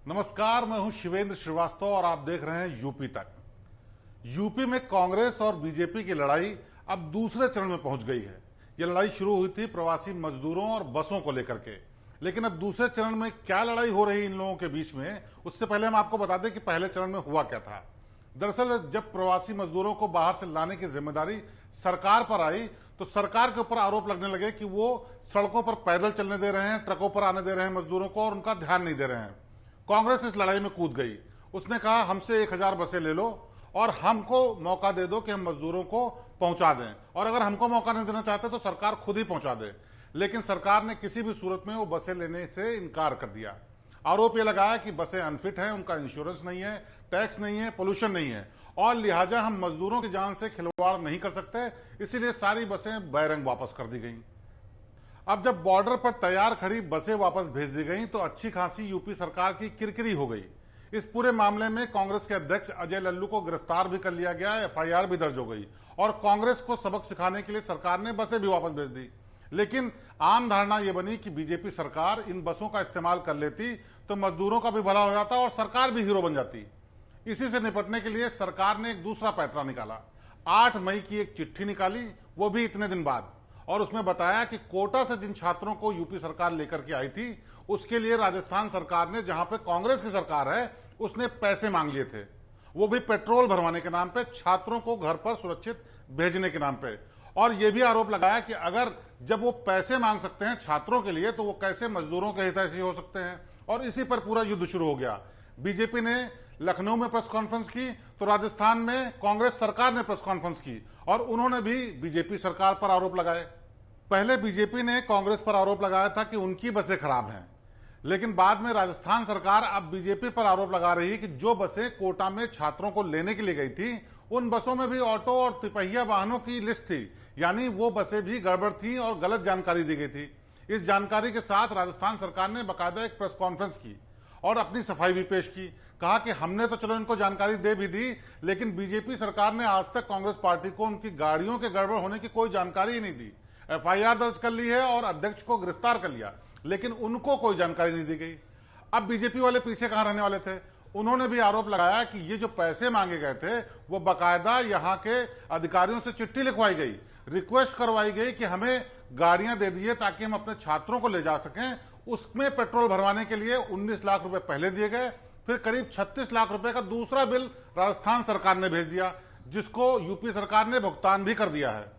नमस्कार, मैं हूं शिवेंद्र श्रीवास्तव और आप देख रहे हैं यूपी तक। यूपी में कांग्रेस और बीजेपी की लड़ाई अब दूसरे चरण में पहुंच गई है। यह लड़ाई शुरू हुई थी प्रवासी मजदूरों और बसों को लेकर के, लेकिन अब दूसरे चरण में क्या लड़ाई हो रही इन लोगों के बीच में, उससे पहले हम आपको बता दें कि पहले चरण में हुआ क्या था। दरअसल जब प्रवासी मजदूरों को बाहर से लाने की जिम्मेदारी सरकार पर आई तो सरकार के ऊपर आरोप लगने लगे कि वो सड़कों पर पैदल चलने दे रहे हैं, ट्रकों पर आने दे रहे हैं मजदूरों को और उनका ध्यान नहीं दे रहे हैं। कांग्रेस इस लड़ाई में कूद गई। उसने कहा हमसे 1000 बसें ले लो और हमको मौका दे दो कि हम मजदूरों को पहुंचा दें, और अगर हमको मौका नहीं देना चाहते तो सरकार खुद ही पहुंचा दे। लेकिन सरकार ने किसी भी सूरत में वो बसें लेने से इनकार कर दिया। आरोप यह लगाया कि बसें अनफिट हैं, उनका इंश्योरेंस नहीं है, टैक्स नहीं है, पोल्यूशन नहीं है और लिहाजा हम मजदूरों की जान से खिलवाड़ नहीं कर सकते, इसीलिए सारी बसें बैरंग वापस कर दी गई। अब जब बॉर्डर पर तैयार खड़ी बसें वापस भेज दी गई तो अच्छी खासी यूपी सरकार की किरकिरी हो गई। इस पूरे मामले में कांग्रेस के अध्यक्ष अजय लल्लू को गिरफ्तार भी कर लिया गया, एफआईआर भी दर्ज हो गई और कांग्रेस को सबक सिखाने के लिए सरकार ने बसें भी वापस भेज दी। लेकिन आम धारणा यह बनी कि बीजेपी सरकार इन बसों का इस्तेमाल कर लेती तो मजदूरों का भी भला हो जाता और सरकार भी हीरो बन जाती। इसी से निपटने के लिए सरकार ने एक दूसरा पैंतरा निकाला। 8 मई की एक चिट्ठी निकाली, वो भी इतने दिन बाद, और उसमें बताया कि कोटा से जिन छात्रों को यूपी सरकार लेकर के आई थी उसके लिए राजस्थान सरकार ने, जहां पर कांग्रेस की सरकार है, उसने पैसे मांग लिए थे, वो भी पेट्रोल भरवाने के नाम पे, छात्रों को घर पर सुरक्षित भेजने के नाम पे। और यह भी आरोप लगाया कि अगर जब वो पैसे मांग सकते हैं छात्रों के लिए तो वो कैसे मजदूरों के हितैषी हो सकते हैं, और इसी पर पूरा युद्ध शुरू हो गया। बीजेपी ने लखनऊ में प्रेस कॉन्फ्रेंस की तो राजस्थान में कांग्रेस सरकार ने प्रेस कॉन्फ्रेंस की और उन्होंने भी बीजेपी सरकार पर आरोप लगाए। पहले बीजेपी ने कांग्रेस पर आरोप लगाया था कि उनकी बसें खराब हैं, लेकिन बाद में राजस्थान सरकार अब बीजेपी पर आरोप लगा रही है कि जो बसें कोटा में छात्रों को लेने के लिए गई थी उन बसों में भी ऑटो और तिपहिया वाहनों की लिस्ट थी, यानी वो बसें भी गड़बड़ थी और गलत जानकारी दी गई थी। इस जानकारी के साथ राजस्थान सरकार ने बाकायदा एक प्रेस कॉन्फ्रेंस की और अपनी सफाई भी पेश की। कहा कि हमने तो चलो इनको जानकारी दे भी दी, लेकिन बीजेपी सरकार ने आज तक कांग्रेस पार्टी को उनकी गाड़ियों के गड़बड़ होने की कोई जानकारी ही नहीं दी। एफआईआर दर्ज कर ली है और अध्यक्ष को गिरफ्तार कर लिया, लेकिन उनको कोई जानकारी नहीं दी गई। अब बीजेपी वाले पीछे कहां रहने वाले थे। उन्होंने भी आरोप लगाया कि ये जो पैसे मांगे गए थे वो बाकायदा यहां के अधिकारियों से चिट्ठी लिखवाई गई, रिक्वेस्ट करवाई गई कि हमें गाड़ियां दे दिए ताकि हम अपने छात्रों को ले जा सकें। उसमें पेट्रोल भरवाने के लिए 19 लाख रुपए पहले दिए गए, फिर करीब 36 लाख रुपए का दूसरा बिल राजस्थान सरकार ने भेज दिया, जिसको यूपी सरकार ने भुगतान भी कर दिया है।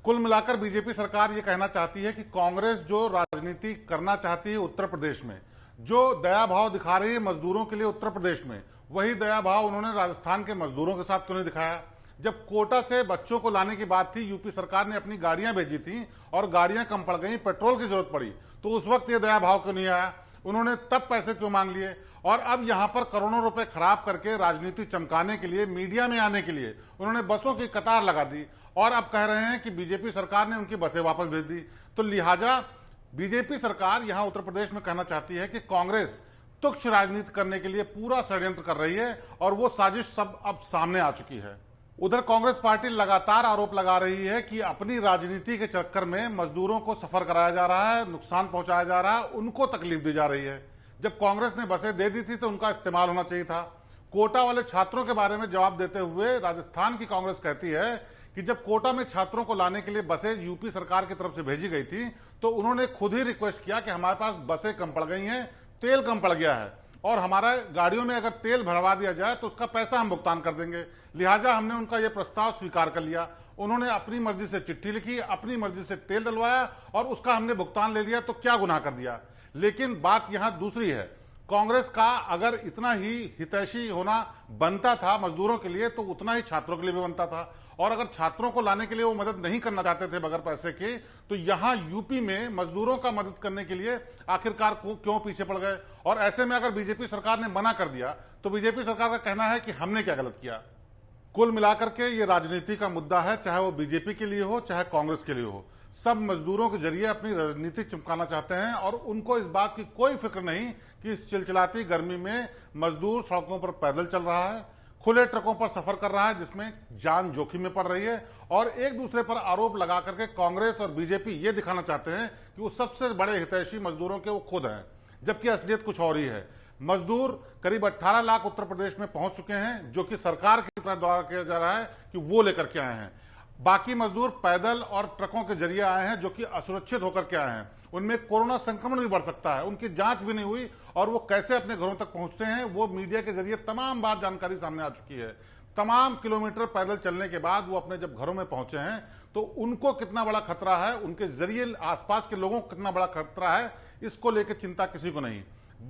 कुल मिलाकर बीजेपी सरकार ये कहना चाहती है कि कांग्रेस जो राजनीति करना चाहती है उत्तर प्रदेश में, जो दया भाव दिखा रही है मजदूरों के लिए उत्तर प्रदेश में, वही दया भाव उन्होंने राजस्थान के मजदूरों के साथ क्यों नहीं दिखाया। जब कोटा से बच्चों को लाने की बात थी, यूपी सरकार ने अपनी गाड़ियां भेजी थी और गाड़ियां कम पड़ गई, पेट्रोल की जरूरत पड़ी, तो उस वक्त ये दया भाव क्यों नहीं आया, उन्होंने तब पैसे क्यों मांग लिए। और अब यहां पर करोड़ों रुपए खराब करके राजनीति चमकाने के लिए, मीडिया में आने के लिए उन्होंने बसों की कतार लगा दी और अब कह रहे हैं कि बीजेपी सरकार ने उनकी बसें वापस भेज दी। तो लिहाजा बीजेपी सरकार यहां उत्तर प्रदेश में कहना चाहती है कि कांग्रेस तुच्छ राजनीति करने के लिए पूरा षड्यंत्र कर रही है और वो साजिश सब अब सामने आ चुकी है। उधर कांग्रेस पार्टी लगातार आरोप लगा रही है कि अपनी राजनीति के चक्कर में मजदूरों को सफर कराया जा रहा है, नुकसान पहुंचाया जा रहा है, उनको तकलीफ दी जा रही है। जब कांग्रेस ने बसें दे दी थी तो उनका इस्तेमाल होना चाहिए था। कोटा वाले छात्रों के बारे में जवाब देते हुए राजस्थान की कांग्रेस कहती है कि जब कोटा में छात्रों को लाने के लिए बसें यूपी सरकार की तरफ से भेजी गई थी तो उन्होंने खुद ही रिक्वेस्ट किया कि हमारे पास बसें कम पड़ गई हैं, तेल कम पड़ गया है और हमारा गाड़ियों में अगर तेल भरवा दिया जाए तो उसका पैसा हम भुगतान कर देंगे। लिहाजा हमने उनका यह प्रस्ताव स्वीकार कर लिया। उन्होंने अपनी मर्जी से चिट्ठी लिखी, अपनी मर्जी से तेल डलवाया और उसका हमने भुगतान ले लिया, तो क्या गुनाह कर दिया। लेकिन बात यहां दूसरी है। कांग्रेस का अगर इतना ही हितैषी होना बनता था मजदूरों के लिए तो उतना ही छात्रों के लिए भी बनता था, और अगर छात्रों को लाने के लिए वो मदद नहीं करना चाहते थे बगैर पैसे के, तो यहां यूपी में मजदूरों का मदद करने के लिए आखिरकार क्यों पीछे पड़ गए। और ऐसे में अगर बीजेपी सरकार ने मना कर दिया तो बीजेपी सरकार का कहना है कि हमने क्या गलत किया। कुल मिलाकर के ये राजनीति का मुद्दा है, चाहे वो बीजेपी के लिए हो चाहे कांग्रेस के लिए हो। सब मजदूरों के जरिए अपनी राजनीति चमकाना चाहते हैं और उनको इस बात की कोई फिक्र नहीं कि इस चिलचिलाती गर्मी में मजदूर सड़कों पर पैदल चल रहा है, खुले ट्रकों पर सफर कर रहा है जिसमें जान जोखिम में पड़ रही है, और एक दूसरे पर आरोप लगा करके कांग्रेस और बीजेपी ये दिखाना चाहते हैं कि वो सबसे बड़े हितैषी मजदूरों के वो खुद हैं, जबकि असलियत कुछ और ही है। मजदूर करीब 18 लाख उत्तर प्रदेश में पहुंच चुके हैं, जो कि सरकार के द्वारा किया जा रहा है कि वो लेकर के आए हैं। बाकी मजदूर पैदल और ट्रकों के जरिए आए हैं, जो कि असुरक्षित होकर के आए हैं। उनमें कोरोना संक्रमण भी बढ़ सकता है, उनकी जांच भी नहीं हुई और वो कैसे अपने घरों तक पहुंचते हैं वो मीडिया के जरिए तमाम बार जानकारी सामने आ चुकी है। तमाम किलोमीटर पैदल चलने के बाद वो अपने जब घरों में पहुंचे हैं तो उनको कितना बड़ा खतरा है, उनके जरिए आसपास के लोगों को कितना बड़ा खतरा है, इसको लेकर चिंता किसी को नहीं।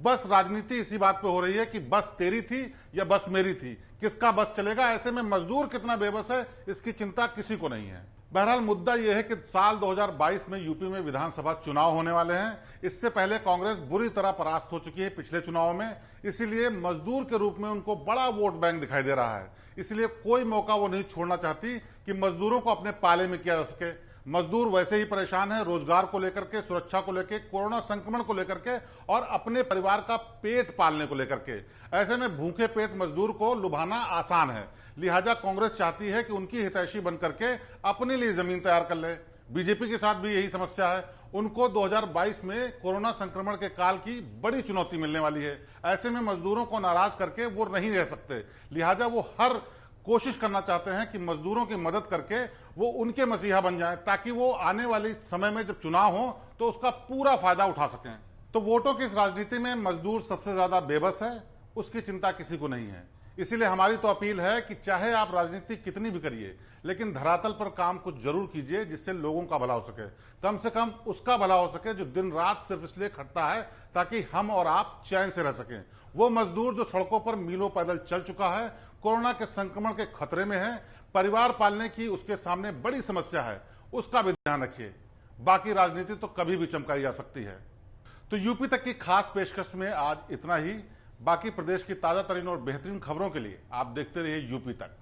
बस राजनीति इसी बात पे हो रही है कि बस तेरी थी या बस मेरी थी, किसका बस चलेगा। ऐसे में मजदूर कितना बेबस है, इसकी चिंता किसी को नहीं है। बहरहाल मुद्दा यह है कि साल 2022 में यूपी में विधानसभा चुनाव होने वाले हैं। इससे पहले कांग्रेस बुरी तरह परास्त हो चुकी है पिछले चुनाव में, इसीलिए मजदूर के रूप में उनको बड़ा वोट बैंक दिखाई दे रहा है। इसलिए कोई मौका वो नहीं छोड़ना चाहती कि मजदूरों को अपने पाले में किया जा सके। मजदूर वैसे ही परेशान है, रोजगार को लेकर के, सुरक्षा को लेकर, कोरोना संक्रमण को लेकर के और अपने परिवार का पेट पालने को लेकर के। ऐसे में भूखे पेट मजदूर को लुभाना आसान है, लिहाजा कांग्रेस चाहती है कि उनकी हितैषी बन करके अपने लिए जमीन तैयार कर ले। बीजेपी के साथ भी यही समस्या है। उनको 2022 में कोरोना संक्रमण के काल की बड़ी चुनौती मिलने वाली है। ऐसे में मजदूरों को नाराज करके वो नहीं रह सकते, लिहाजा वो हर कोशिश करना चाहते हैं कि मजदूरों की मदद करके वो उनके मसीहा बन जाएं, ताकि वो आने वाले समय में जब चुनाव हो तो उसका पूरा फायदा उठा सकें। तो वोटों की इस राजनीति में मजदूर सबसे ज्यादा बेबस है, उसकी चिंता किसी को नहीं है। इसीलिए हमारी तो अपील है कि चाहे आप राजनीति कितनी भी करिए, लेकिन धरातल पर काम कुछ जरूर कीजिए जिससे लोगों का भला हो सके। कम से कम उसका भला हो सके जो दिन रात सिर्फ इसलिए खटता है ताकि हम और आप चैन से रह सकें। वो मजदूर जो सड़कों पर मीलों पैदल चल चुका है, कोरोना के संक्रमण के खतरे में है, परिवार पालने की उसके सामने बड़ी समस्या है, उसका भी ध्यान रखिए। बाकी राजनीति तो कभी भी चमकाई जा सकती है। तो यूपी तक की खास पेशकश में आज इतना ही। बाकी प्रदेश की ताजा तरीन और बेहतरीन खबरों के लिए आप देखते रहिए यूपी तक।